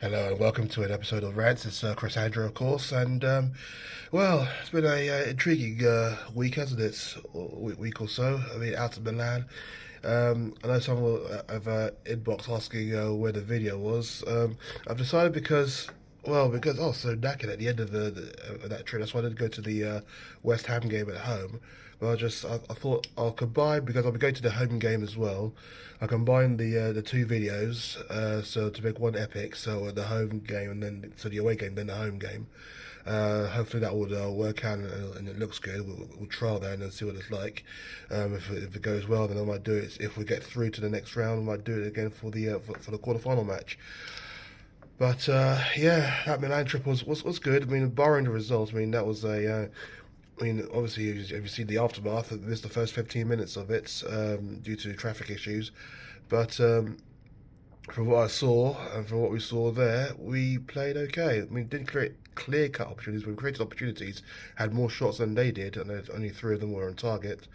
Hello and welcome to an episode of Rantz. It's Chris Andrew, of course, and well, it's been a intriguing week, hasn't it? Week or so. I mean, out of Milan. I know someone have inbox asking where the video was. I've decided because I was so knackered at the end of that trip. That's why I didn't go to the West Ham game at home. But I thought I'll combine because I'll be going to the home game as well. I combined the two videos so to make one epic. So the home game and then the away game, then the home game. Hopefully that would work out and it looks good. We'll trial that and then see what it's like. If it goes well, then I might do it. If we get through to the next round, I might do it again for the quarterfinal match. But yeah, that Milan trip was good. I mean, barring the results, I mean that was a. I mean, obviously, if you see the aftermath, I missed the first 15 minutes of it due to traffic issues. But from what I saw and from what we saw there, we played okay. I mean, didn't create clear cut opportunities, but we created opportunities, had more shots than they did, and only three of them were on target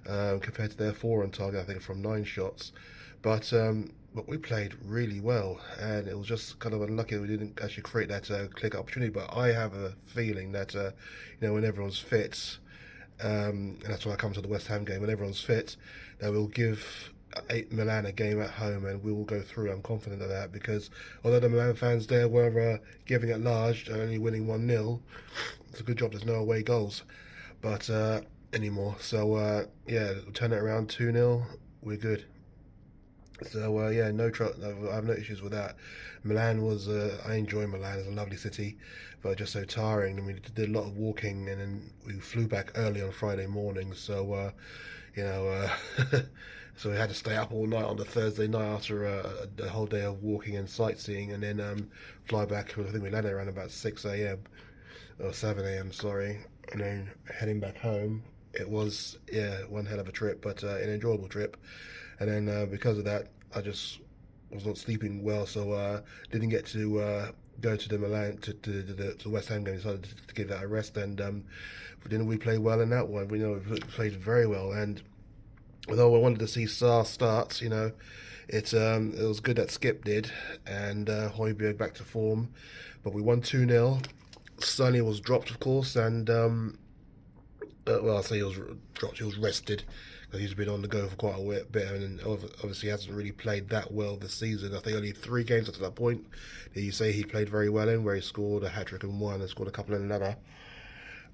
compared to their four on target, I think, from nine shots. But we played really well, and it was just kind of unlucky that we didn't actually create that clear cut opportunity. But I have a feeling that when everyone's fit, and that's why I come to the West Ham game. When everyone's fit, that we'll give Milan a game at home, and we will go through. I'm confident of that because although the Milan fans there were giving at large and only winning 1-0, it's a good job there's no away goals, but anymore. So yeah, we'll turn it around 2-0. We're good. So yeah, I have no issues with that. Milan was I enjoy Milan. It's a lovely city, but just so tiring. I mean, we did a lot of walking, and then we flew back early on Friday morning. So you know, so we had to stay up all night on the Thursday night after a whole day of walking and sightseeing, and then fly back. I think we landed around about 6 a.m. or 7 a.m. Sorry, and then heading back home. It was one hell of a trip, but an enjoyable trip. And then because of that, I just was not sleeping well, so didn't get to go to the Milan to West Ham game. Decided to give that a rest, and didn't we play well in that one? We know we played very well, and although I wanted to see Sarr start, it was good that Skip did, and Højbjerg back to form, but we won 2-0. Sonny was dropped, of course, and well, I'll say he was dropped. He was rested because he's been on the go for quite a bit, and obviously hasn't really played that well this season. I think only 3 games up to that point did you say he played very well in, where he scored a hat trick in one and scored a couple in another.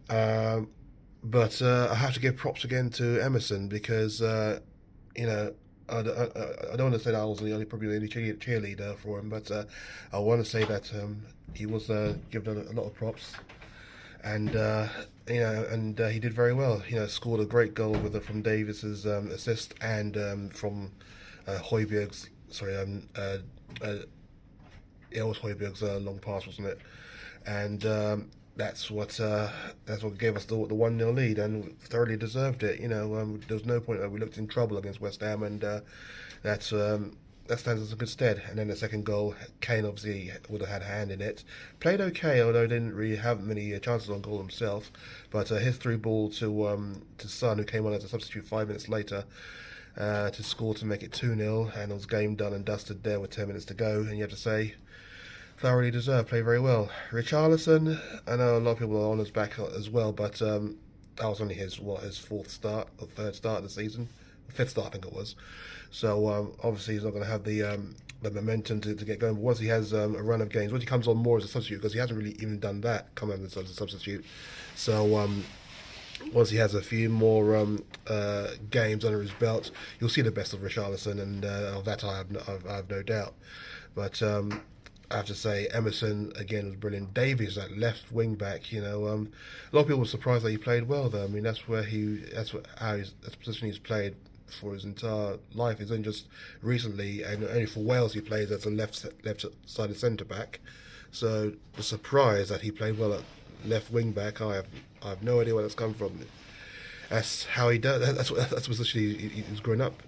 But I have to give props again to Emerson because you know. I don't want to say that I was probably the only cheerleader for him, but I want to say that he was given a lot of props, and he did very well. Scored a great goal from Davis's assist and from Højbjerg's. Sorry, it was Højbjerg's long pass, wasn't it? And that's what gave us the 1-0 lead, and thoroughly deserved it. There was no point that we looked in trouble against West Ham, and that's. That stands us in good stead. And then the second goal, Kane obviously would have had a hand in it. Played okay, although didn't really have many chances on goal himself. But his through ball to Son, who came on as a substitute 5 minutes later, to score to make it 2-0, and it was game done and dusted there with 10 minutes to go. And you have to say, thoroughly deserved, played very well. Richarlison, I know a lot of people are on his back as well, but that was only his fourth start or third start of the season, fifth start I think it was. So obviously he's not going to have the momentum to get going. But once he has a run of games, once he comes on more as a substitute, because he hasn't really even done that, come on as a substitute. So once he has a few more games under his belt, you'll see the best of Richarlison, and of that I have no doubt. But I have to say, Emerson again was brilliant. Davies, that left wing back, a lot of people were surprised that he played well though. I mean, that's the position he's played for his entire life. It's only just recently, and only for Wales he plays as a left-sided centre back. So the surprise that he played well at left wing back, I have no idea where that's come from. That's how he does. That's position he's grown up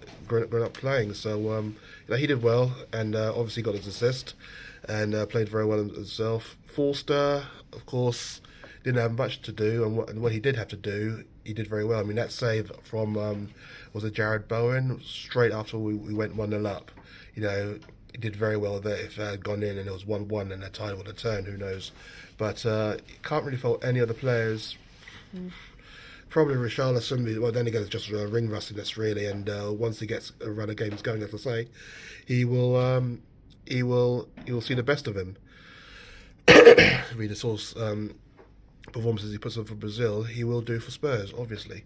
playing. So he did well, and obviously got his assist, and played very well himself. Forster, of course, didn't have much to do, and what he did have to do, he did very well. I mean, that save from was it Jared Bowen straight after we went 1-0 up. did very well there. If it had gone in and it was 1-1 and the tide would have turned, who knows? But can't really fault any other players. Probably Richarlison. Well, then again, it's just ring rustiness really. And once he gets a run of games going, as I say, he will see the best of him. Read the source performances he puts on for Brazil, he will do for Spurs, obviously.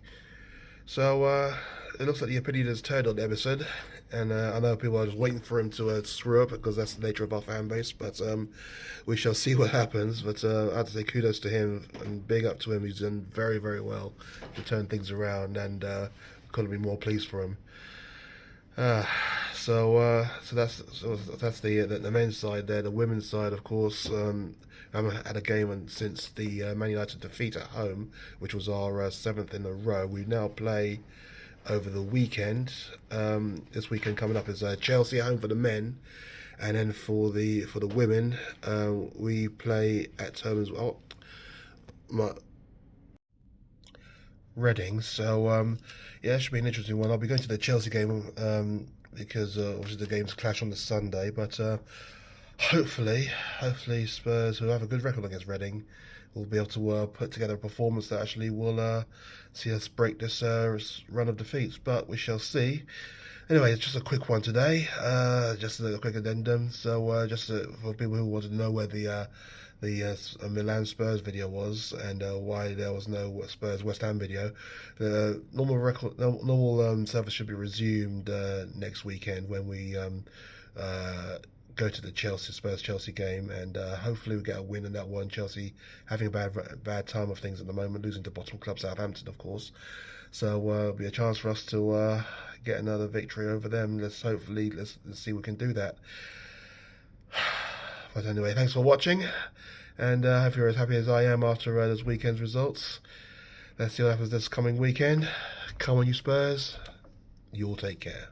So it looks like the opinion has turned on Emerson, and I know people are just waiting for him to screw up because that's the nature of our fan base. But we shall see what happens. But I have to say kudos to him and big up to him. He's done very, very well to turn things around, and couldn't be more pleased for him. So that's the men's side there. The women's side, of course, I haven't had a game since the Man United defeat at home, which was our 7th in a row. We now play over the weekend. This weekend coming up is Chelsea at home for the men, and then for the women, we play at home as well. Reading. So yeah, it should be an interesting one. I'll be going to the Chelsea game because obviously the games clash on the Sunday, but hopefully Spurs, who have a good record against Reading, will be able to put together a performance that actually will see us break this run of defeats. But we shall see. Anyway, it's just a quick one today, just a quick addendum. So just for people who want to know where the Milan Spurs video was and why there was no Spurs West Ham video, the normal service should be resumed next weekend when we go to the Spurs Chelsea game, and hopefully we get a win in that one. Chelsea having a bad time of things at the moment, losing to bottom club Southampton, of course. So it'll be a chance for us to get another victory over them. Let's see if we can do that. But anyway, thanks for watching, and I hope you're as happy as I am after this weekend's results. Let's see what happens this coming weekend. Come on, you Spurs. You'll take care.